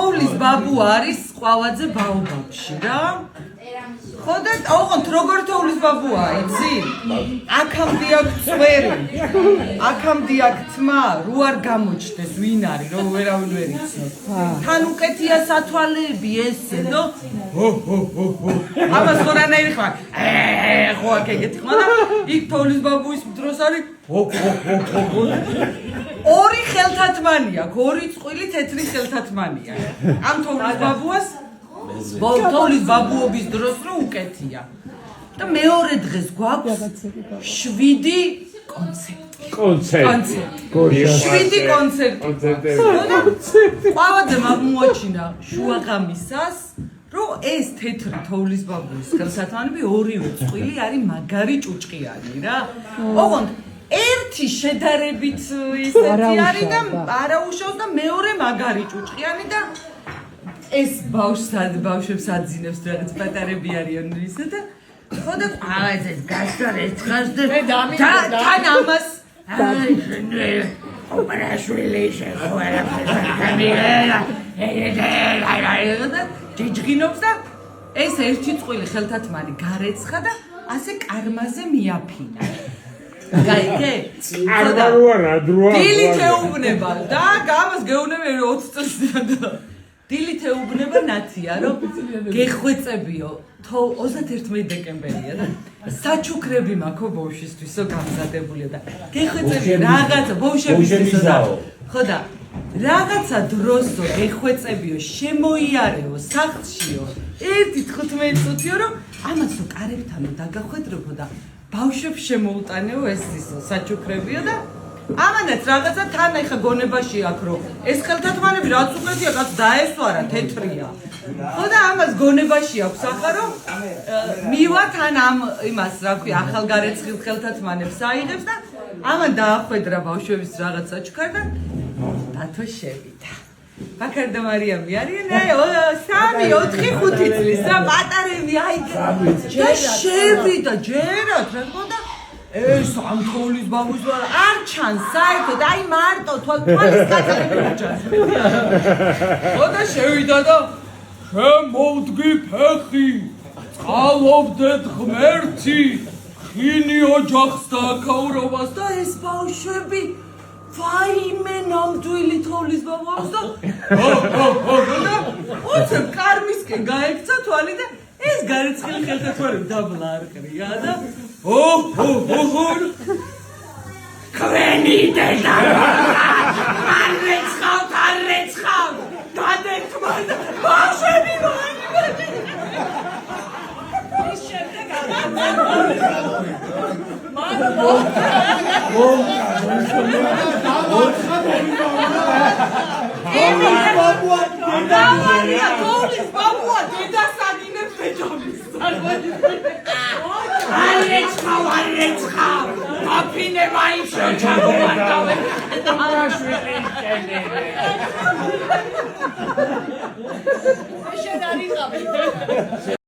თოვლის ბაბუ არის ყავაძე ბაობაბში რა. ხო და ოღონდ როგორ თოვლის ბაბუა, იცი? აქამდე აქვს წვერი. აქამდე აქვს თმა, რო არ გამოჩნდეს ვინ არის, რომ ვერავინ ვერ იცნობს. თან უკეთია სათვალეები ესე, ნო? ამას ხორანაირი ხარ. ხო აქ ეგეთი ხმა და იქ თოვლის ბაბუის დროს არის ორი ხელთათმანი აქვს, ორი წყვილი თეთრი ხელთათმანი აქვს. ამ თოვლის ბაბუას თოვლის ბაბუობის დროს რო უკეთია. და მეორე დღეს გვაქვს 7 კონცერტი. 7 კონცერტი. ყავაძემ აღმოაჩინა შუაღამისას, რომ ეს თეთრი თოვლის ბაბუის ხელთათმანები ორივე წყვილი არის მაგარი ჭუჭყიანი რა. ოღონდ ერთი შედარებით ისეთი არის და არაუშავს და მეორე მაგარი ჭუჭყიანი და ეს ბავშვებს აძინებს რაღაც პატარები არიან ისე და ხო და ყავაძეს გასწარ ერთხანს და თან ამას ოპერაშვილი შეხვერა და ჯიჯგინობს და ეს ერთი წყვილი ხელთათმანი გარეცხა და ასე კარმაზე მიაფინა. გაიგე? დილით ეუბნება და გამას გეუბნება 20 წელსია და დილით ეუბნება ნაცია რომ გეხვეწებიო 31 დეკემბერია და საჩუქრები მაქვს ბავშვისთვისო გამზადებულია და გეხვეწებიო რაღაცა ბავშვებისთვისო და ხო და რაღაცა დროსო გეხვეწებიო შემოიარეო სახლშიო 1-15 წუთიო რომ ამასო კარებთანო დაგახვედრებო და ბავშვებს შემოუტანეო ეს ისო საჩუქრებიო და ამანაც რაღაცა თან ახლა გონებაში აქვს რომ ეს ხელთათმანები რაც უკეთია კაც დაესვარა თეთრია. ხო და ამას გონებაში აქვს ახლა რომ მივა თან ამ იმას რა ქვია ახალგარეცხილ ხელთათმანებს აიღებს და ამან დაახვედრა ბავშვების რაღაც საჩუქარ და დათო შევიდა. ბაქარ და მარიამი არიან 3-4-5 წლის და პატარები აი და შევიდა ჯერათ რა თქმა უნდა ეს ამ თოვლის ბაბუს არ ჩანს საერთოდ აი მარტო თვალის კაცები ჩანს. ხო და შევიდა და შემოვდგი ფეხი წყალობდეთ ღმერთი ხინი ოჯახს და აქაურობას და ეს ბავშვები ვაიმე ნამდვილი თოვლის ბაბუს და და უცებ კარმისკენ გაექცა თვალი და ეს გარეცხილი ხელთათმანები დაბლა არ ყრია და ქვენი დედა არ რეცხავ დადექმა და ბავშვები ვაიმე ის შემდეგ თოვლის ბაბუა დედას აგინებს ბეჭოდის არ რეცხავ აფინე მაიშო ჩაგოვარდავე არაშვილი შენერე შენ არ იყავი